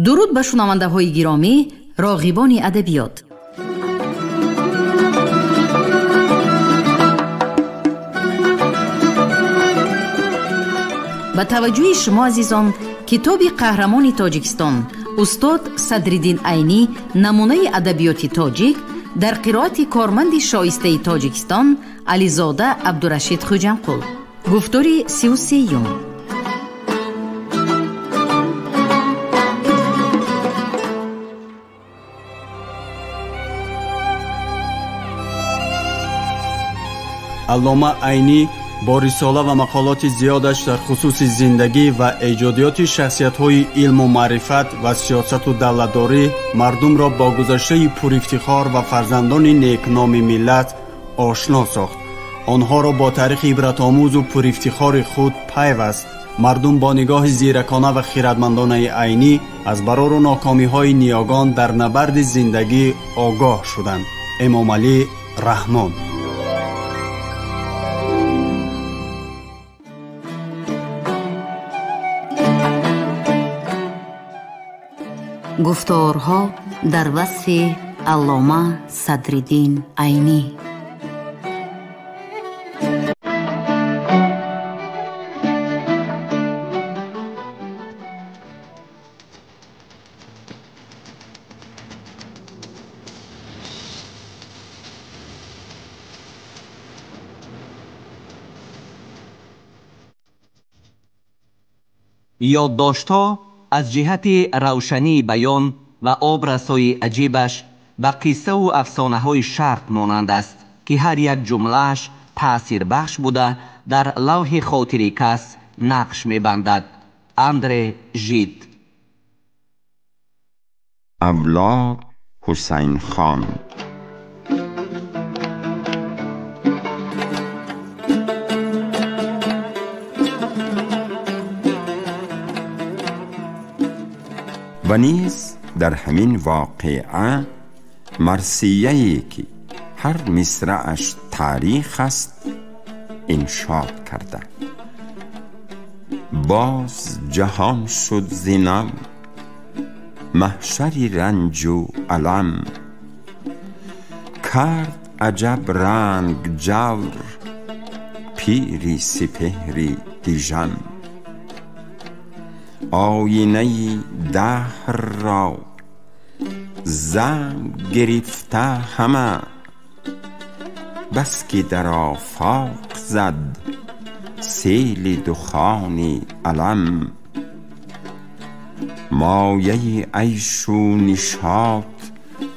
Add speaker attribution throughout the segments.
Speaker 1: درود به شنونده‌های گرامی، راغبان ادبیات. با توجه شما عزیزان، کتاب قهرمان تاجیکستان استاد صدرالدین عینی نمونه ادبیات تاجیک در قرائت کارمند شایسته تاجیکستان علیزاده عبدالرشید خوجانقول. گفتاری 33.
Speaker 2: علامه عینی با رساله و مقالات زیادش در خصوص زندگی و ایجادیات شخصیت‌های علم و معرفت و سیاست و دولتداری مردم را با گذشته پرافتخار و فرزندان نیکنام ملت آشنا ساخت. آنها را با تاریخ عبرت‌آموز و پرافتخار خود پیوست. مردم با نگاه زیرکانه و خردمندانه عینی از برار و ناکامی‌های نیاگان در نبرد زندگی آگاه شدند. امام علی رحمان.
Speaker 1: گفتارها در وصف علامه صدرالدین عینی.
Speaker 3: یادداشت‌ها از جهت روشنی بیان و آبرسای عجیبش به قصه و افسانه‌های شرق مانند است که هر یک جمله‌اش تأثیر بخش بوده در لوح خاطر کس نقش می‌بندد. اندره ژید.
Speaker 4: اولاد حسین خان. و نیز در همین واقعه مرثیه‌ای که هر مصرعش تاریخ است انشاد کرده. باز جهان شد زینم محشری رنج و علم، کرد عجب رنگ جور پیری سپهری دیژم. آینه دهر را زنگ گرفته همه، بس که در آفاق زد سیل دخان علم. مایه عیش و نشاط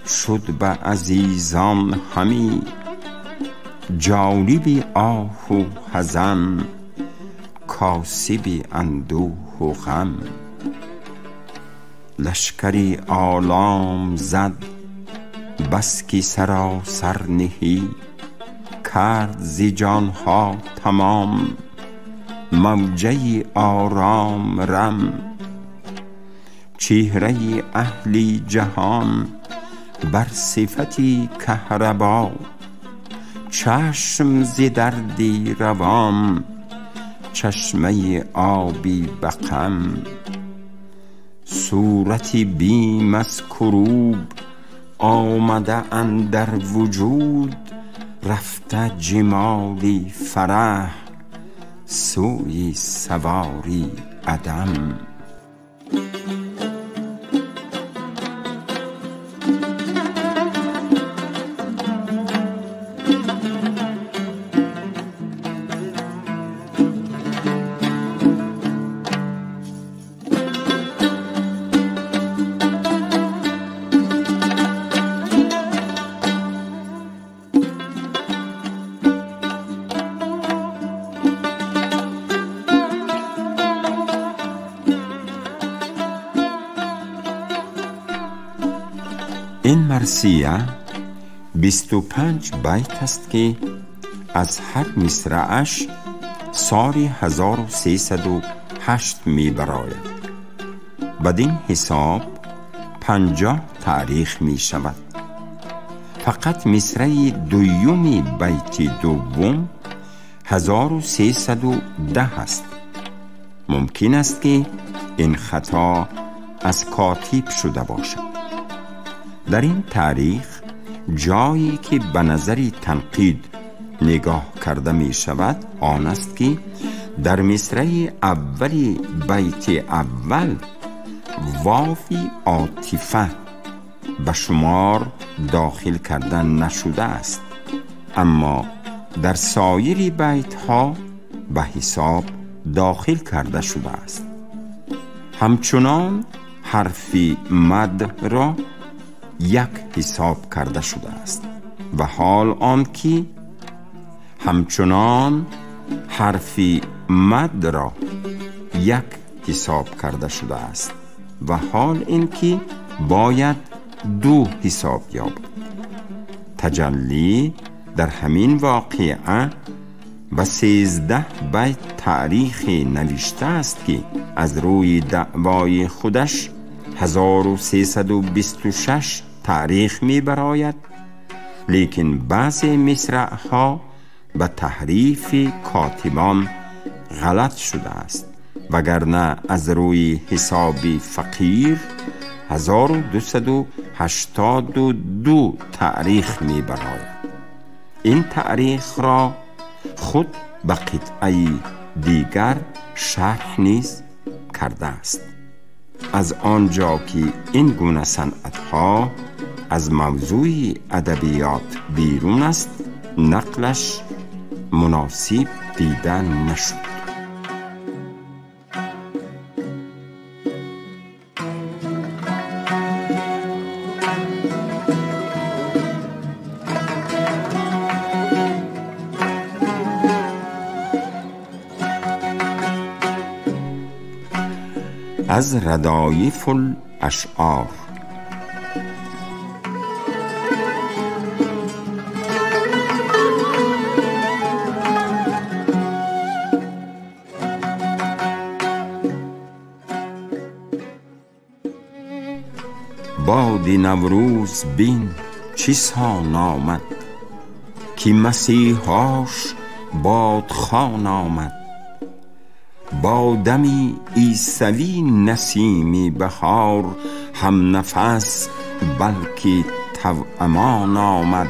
Speaker 4: شد به عزیزان همی، جانب آه و حزن کاسب اندوه و غم. لشکری آلام زد بس که سراسر نهی، کرد ز جانها تمام موجه آرام رم. چهره اهل جهان بر صفتی کهربا، چشم ز دردی روان چشمه آبی بقم. صورتی بیم از کروب آمده اندر وجود، رفته جمالی فرح سوی سواری عدم. این مرثیه 25 بیت است که از هر مصرعش سال 1308 می براید. بدین حساب 50 تاریخ می شود. فقط مصرع دومی بیت دوم 1310 است. ممکن است که این خطا از کاتیب شده باشد. در این تاریخ جایی که به نظری تنقید نگاه کرده می شود آن است که در مصرع اولی بیت اول واوی عاطفه به شمار داخل کردن نشده است، اما در سایر بیت ها به حساب داخل کرده شده است. همچنان حرف مد را یک حساب کرده شده است و حال آن که همچنان حرف مد را یک حساب کرده شده است و حال این که باید دو حساب یابد. تجلی در همین واقعه و 13 بیت تاریخ نوشته است که از روی دعوای خودش 1326 تاریخ می براید، لیکن بعض مصرع ها به تحریف کاتبان غلط شده است، وگرنه از روی حساب فقیر 1282 تاریخ می براید. این تاریخ را خود به قطعه دیگر شرح نیز کرده است. از آنجا که این گونه صنعت‌ها از موضوع ادبیات بیرون است، نقلش مناسب دیده نشد. از ردایف الاشعار. باد نوروز بین چیزها آمد، که مسیحاش بادخوان آمد. با دمی عیسوی نسیمی بهار، هم نفس بلکه توامان آمد.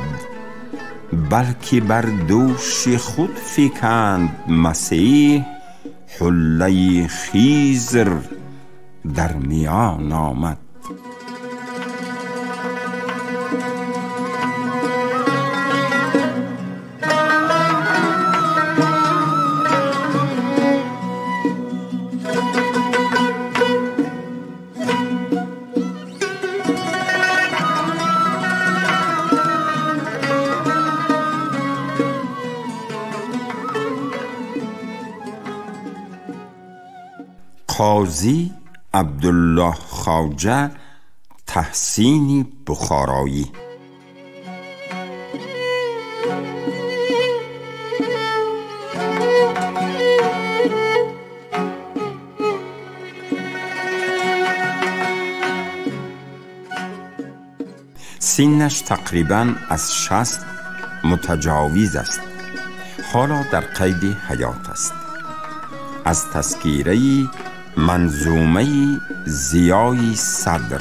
Speaker 4: بلکه بر دوش خود فکند مسیح، حله خیزر در میان آمد. قاضی عبدالله خواجه تحسینی بخارایی. سنش تقریباً از 60 متجاوز است. حالا در قید حیات است. از تذکیره منظومه ضیای صدر.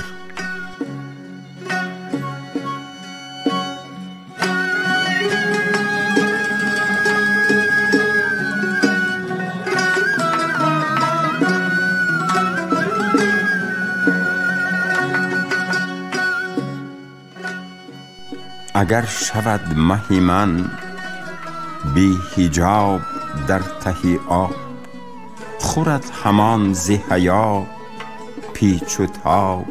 Speaker 4: اگر شود مه من بی حجاب در ته آب، خورد همان ز حیا پیچ و تاب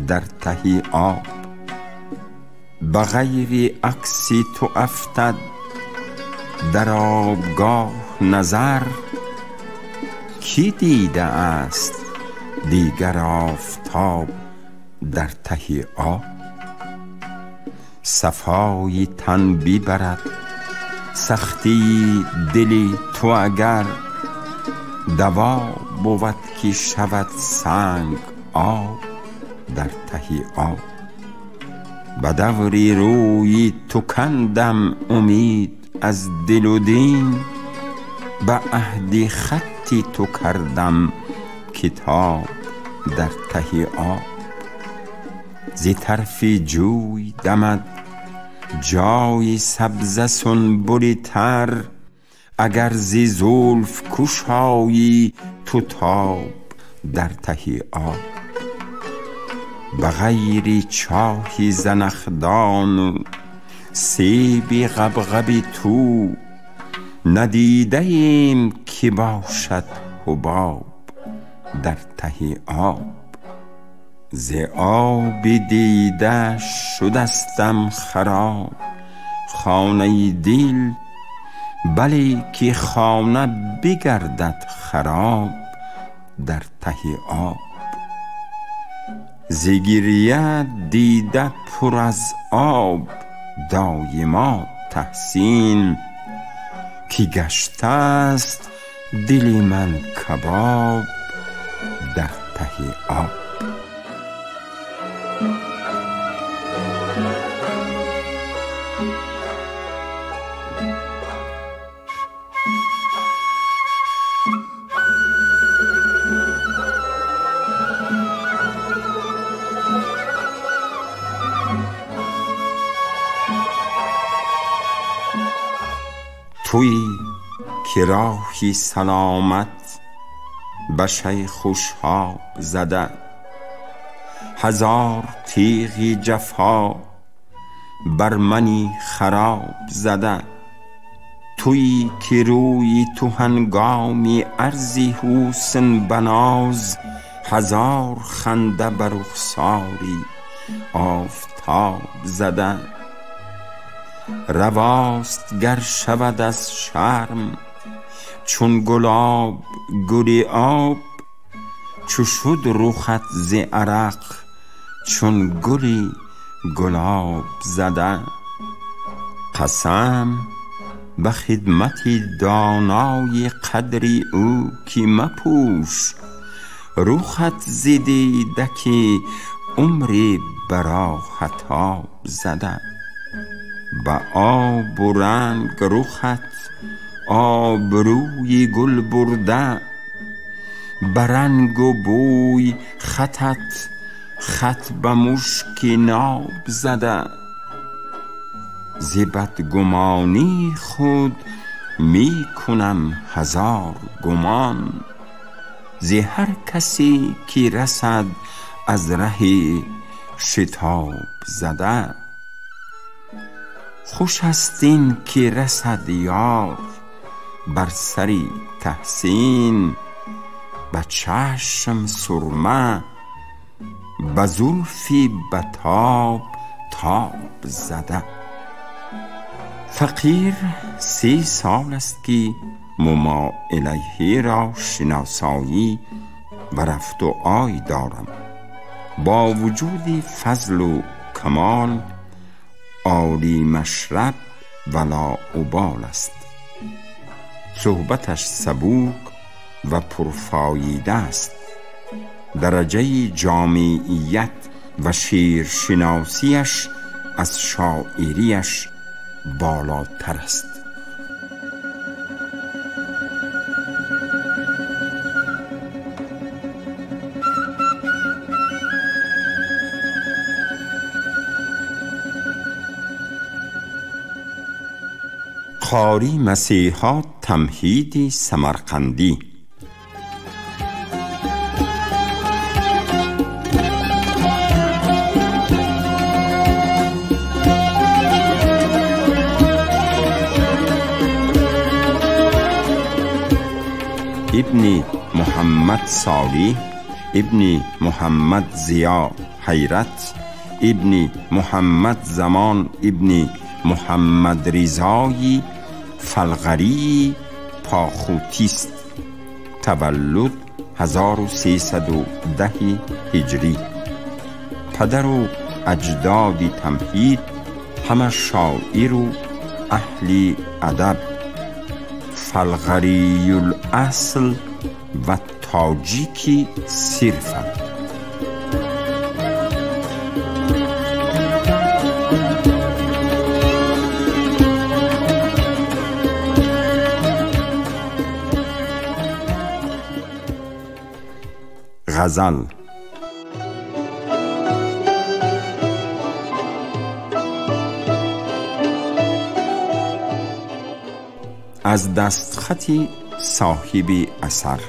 Speaker 4: در ته آب. به غیر عکسی تو افتد در آبگاه نظر، کی دیده است دیگر آفتاب در ته آب. صفای تن بیبرد سختی دلی تو، اگر دوا بود که شود سنگ آب در ته آب. به دوری روی تو کندم امید از دل و دین، به عهد خطی تو کردم کتاب در ته آب. زی طرف جوی دمد جای سبزه سنبولی تر، اگر زی زلف کشایی تو تاب در ته آب. بغیر چاهی زنخدان و سیبی غبغبی تو، ندیده ایم که باشد حباب در ته آب. ز آب دیده شدستم خراب خانه دل، بلی که خانه بگردد خراب در ته آب. ز گریه دیده پر از آب دایما تحسین، که گشته است دل من کباب در ته آب. تویی که راهی سلامت به شیخ و شاب زده، هزار تیغی جفا بر منی خراب زده. تویی که روی تو هنگامی عرضی حسن بناز، هزار خنده بر رخساری آفتاب زده. رواست گر شود از شرم چون گلاب گل آب، چو شد رخت ز عرق چون گلی گلاب زده. قسم به خدمت دانای قدری او که مپوش، رخت ز دیده که عمری برا خطاب زده. به آب و رنگ رخت آبروی گل برده، به رنگ و بوی خطت خط به مشک ناب زده. ز بدگمانی خود می کنم هزار گمان، ز هر کسی که رسد از ره شتاب زده. خوش است این که رسد یار بر سری تحسین، به چشم سرمه به زلفی به تاب تاب زده. فقیر 30 سال است که مما الیه را شناسایی و رفت و آی دارم، با وجود فضل و کمال عالی مشرب ولا ابال است. صحبتش سبوک و پرفایده است، درجه جامعیت و شیرشناسیش از شاعریش بالاتر است. قاری مسیحا تمهیدی سمرقندی. ابن محمد صالح ابن محمد ضیا حیرت ابن محمد زمان ابن محمد رضایی فلغری پاخوتیست. تولد 1310 هجری. پدر و اجداد تمهید همه شاعر و اهل ادب، فلغری الاصل و تاجیکی صرفا. غزل از دستخط صاحب اثر.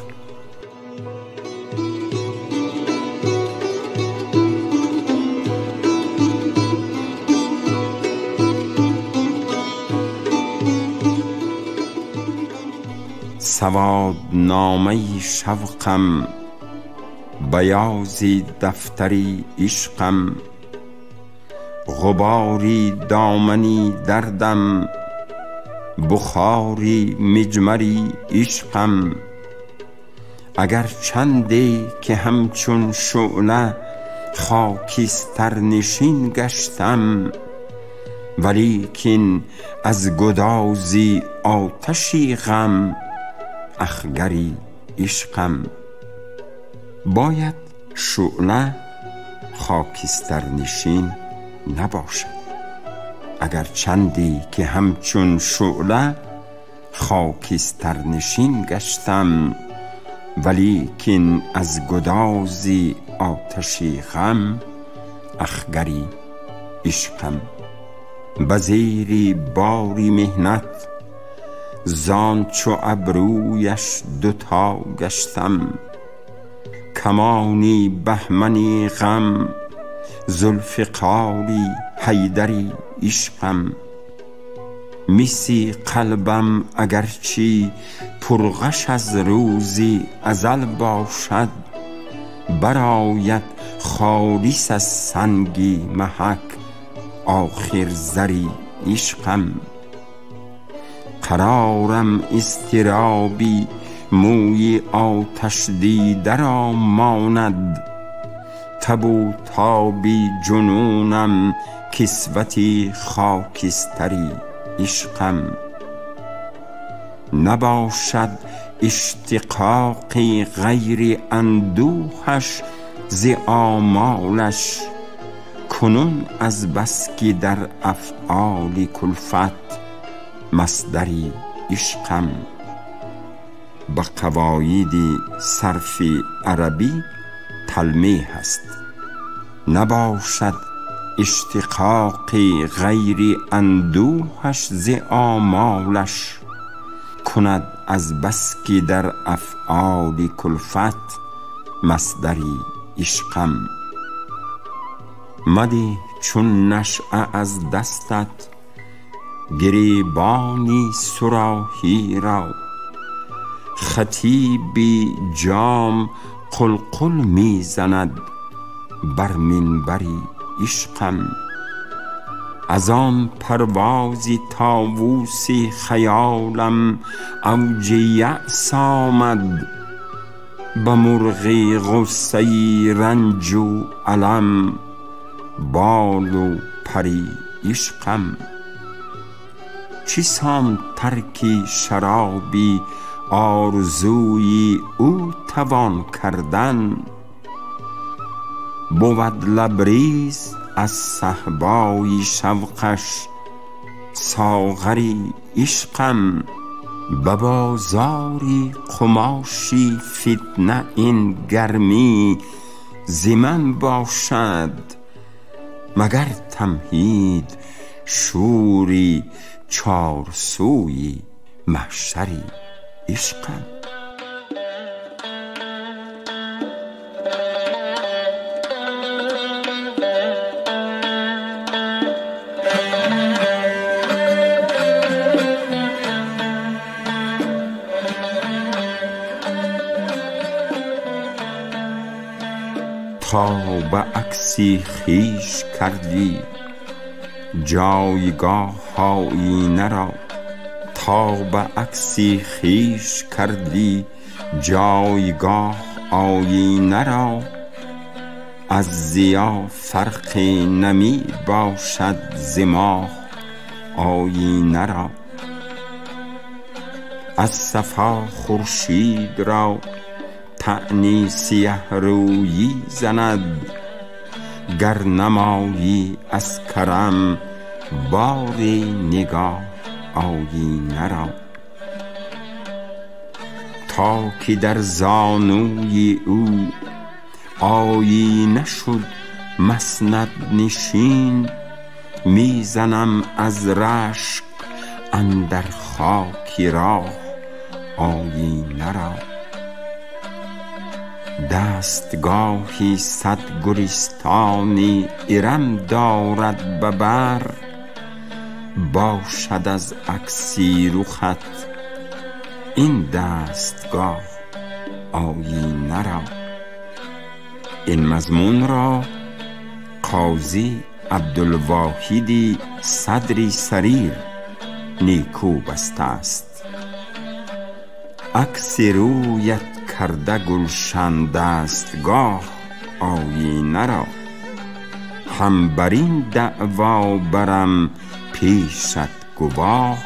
Speaker 4: سواد نامه شوقم، بیازی دفتری عشقم، غباری دامنی دردم، بخاری مجمری عشقم. اگر چندی که همچون شعله خاکستر نشین گشتم، ولیکن از گدازی آتشی غم اخگری عشقم. باید شعله خاکستر نشین نباشد. اگر چندی که همچون شعله خاکستر نشین گشتم، ولیکن از گدازی آتشی غم اخگری عشقم. بزیری باری مهنت زان چو ابرویش دوتا گشتم، کمانی بهمنی غم، ذوالفقاری حیدری عشقم. میسی قلبم اگرچی پرغش از روزی ازل باشد، برآید خالص از سنگی محک آخر زری عشقم. قرارم اضطرابی موی آتش دیده را ماند، تب و تابی جنونم کسوتی خاکستری عشقم. نباشد اشتقاقی غیر اندوهش ز آمالش، کنون از بس که در افعال کلفت مصدری عشقم. به قواعد صرف عربی تلمیح است. نباشد اشتقاقی غیر اندوهش ز آمالش، کند از بس که در افعال کلفت مصدری عشقم. مده چون نشأه از دستت گریبانی صراحی را، خطیبی جام قلقل می زند بر منبری عشقم. از آن پروازی طاووسی خیالم اوج یأس آمد، به مرغی غصه رنج و الم بال و پری عشقم. چیسان ترک شرابی آرزوی او توان کردن، بود لبریز از صهبای شوقش ساغری عشقم. به بازاری قماشی فتنه این گرمی ز من باشد، مگر تمهید شوری چارسوی محشری عشقم. تا به عکسی خویش کردی جایگاه آیینه را، تا به عکسی خویش کردی جایگاه آیینه را. از ضیا فرقی نمی باشد ز ماه آیینه را. از صفا خورشید را طعنی سیه رویی زند، گر نمایی از کرم بار نگاه آیینه را. تا که در زانوی او آیینه شد مسند نشین، میزنم از رشک اندر خاکی راه آیینه را. دستگاهی صد گلستانی ارم دارد به بر، باشد از عکسی رخت این دستگاه آیینه را. این مضمون را قاضی عبدالواحد صدری سریر نیکو بسته است. عکس رویت کرده گلشن دستگاه آیینه را، هم بر این دعوا برم پیشت گواه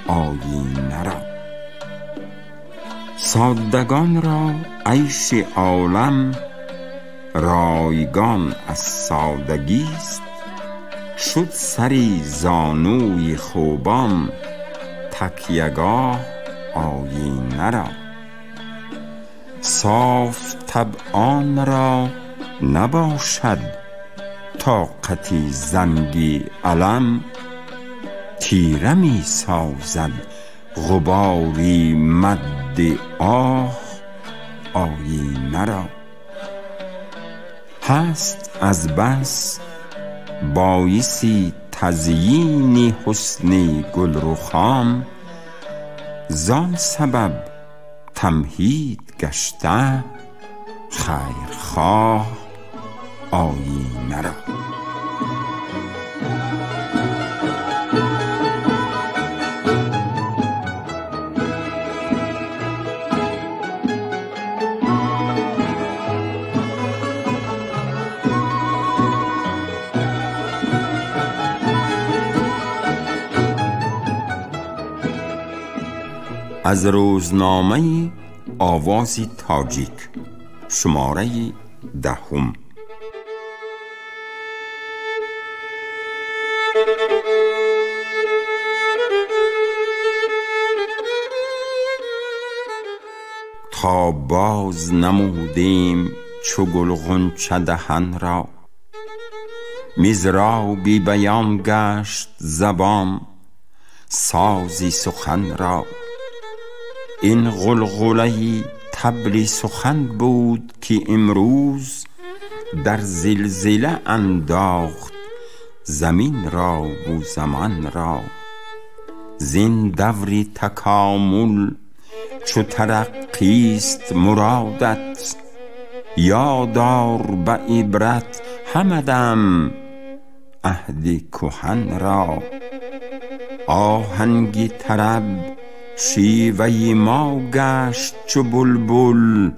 Speaker 4: آیینه را. سادگان را عیش عالم رایگان از سادگی است، شد سری زانوی خوبان تکیه‌گاه آیینه را. صاف طبعان را نباشد طاقتی زنگی علم، تیره می سازد غباری مد آه آیینه را. هست از بس بایسی تزیین حسن گلرخان، زان سبب تمهید گشته خیرخواه آیینه را. از روزنامه آواز تاجیک، شماره 10. تا باز نمودیم چو گل غنچه دهن را، مضرابی بیان گشت زبان سازی سخن را. این غلغله طبل سخن بود که امروز در زلزله انداخت زمین را و زمان را. زین دور تکامل چو ترقیست مرادت، یادار به عبرت همدم عهد کهن را. آهنگ طرب شیوه ما گشت چو بلبل،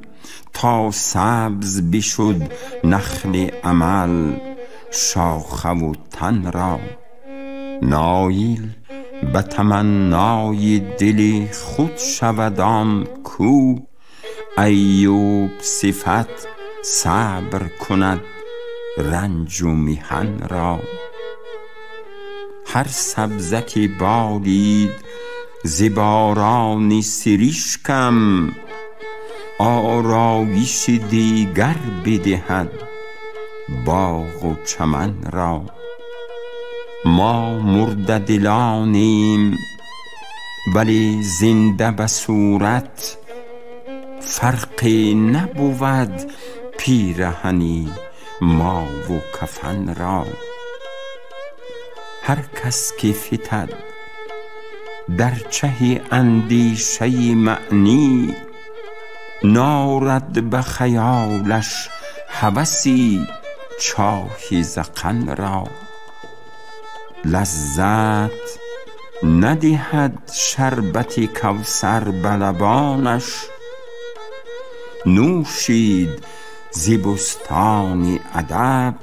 Speaker 4: تا سبز بشد نخل امل شاخه و تن را. نایل به تمنای دل خود شود آن کو، ایوب صفت صبر کند رنج و میهن را. هر سبزه که بالید ز باران سریشکم، آرایش دیگر بدهد باغ و چمن را. ما مرده دلانیم ولی زنده به صورت، فرقی نبود پیرهنی ما و کفن را. هر کس که فتد در چه اندیشه معنی، نارد به خیالش هوسی چاه زغن را. لذت ندهد شربت کوثر به لبانش، نوشید ز بستان ادب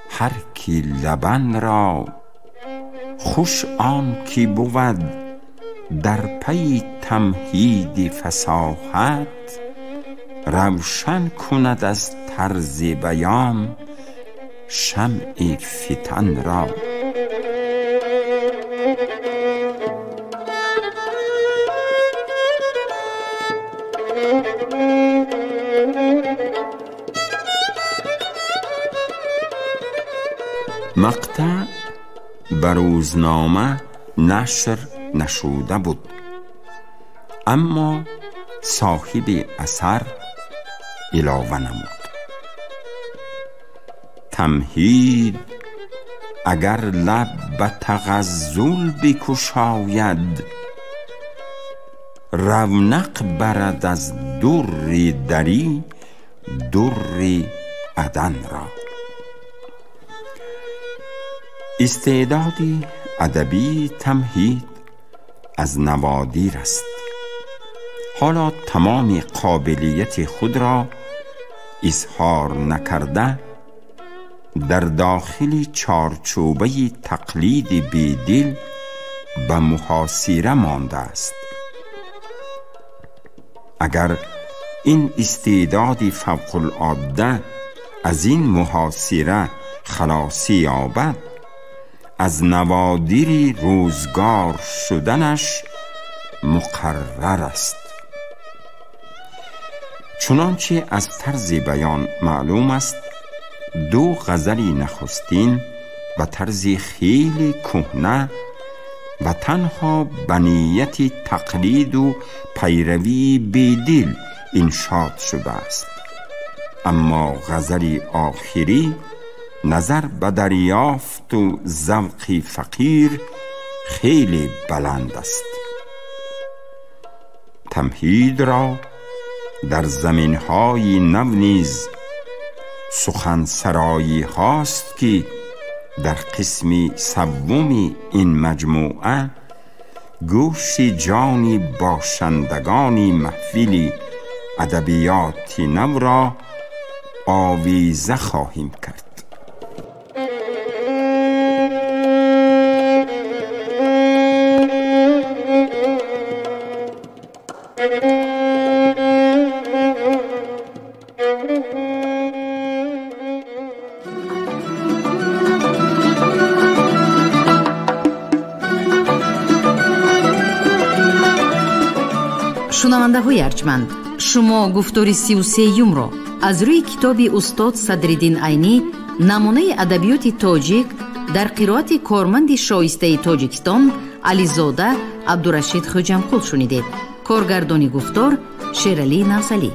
Speaker 4: هر کی لبن را. خوش آن کی بود در پی تمهید فصاحت، روشن کند از طرز بیان شمع فتن را. مقطع بر روزنامه نشر نشده بود، اما صاحب اثر علاوه نمود: تمهید اگر لب به تغزل بکشاید، رونق برد از در دری در عدن را. استعداد ادبی تمهید از نوادر است. حالا تمام قابلیت خود را اظهار نکرده، در داخل چارچوبه تقلید بیدل به محاصره مانده است. اگر این استعداد فوق العاده از این محاصره خلاصی یابد، از نوادر روزگار شدنش مقرر است. چنانچه از طرز بیان معلوم است، دو غزل نخستین و طرز خیلی کهنه و تنها به نیت تقلید و پیروی بیدل انشاد شده است، اما غزل آخری نظر به دریافت و ذوق فقیر خیلی بلند است. تمهید را در زمین‌های نو نیز سخنسرایی هاست که در قسم سوم این مجموعه گوش جان باشندگان محفل ادبیات نو را آویزه خواهیم کرد.
Speaker 1: شنونده های ارجمند، شما گفتاری 33 را از روی کتاب استاد صدرالدین عینی نمونه ادبیات تاجیک در قرائت کارمند شایسته تاجیکستان علیزاده عبدالرشید خوجمقل شنیدید. کارگردانی گفتار شیرعلی نوزلی.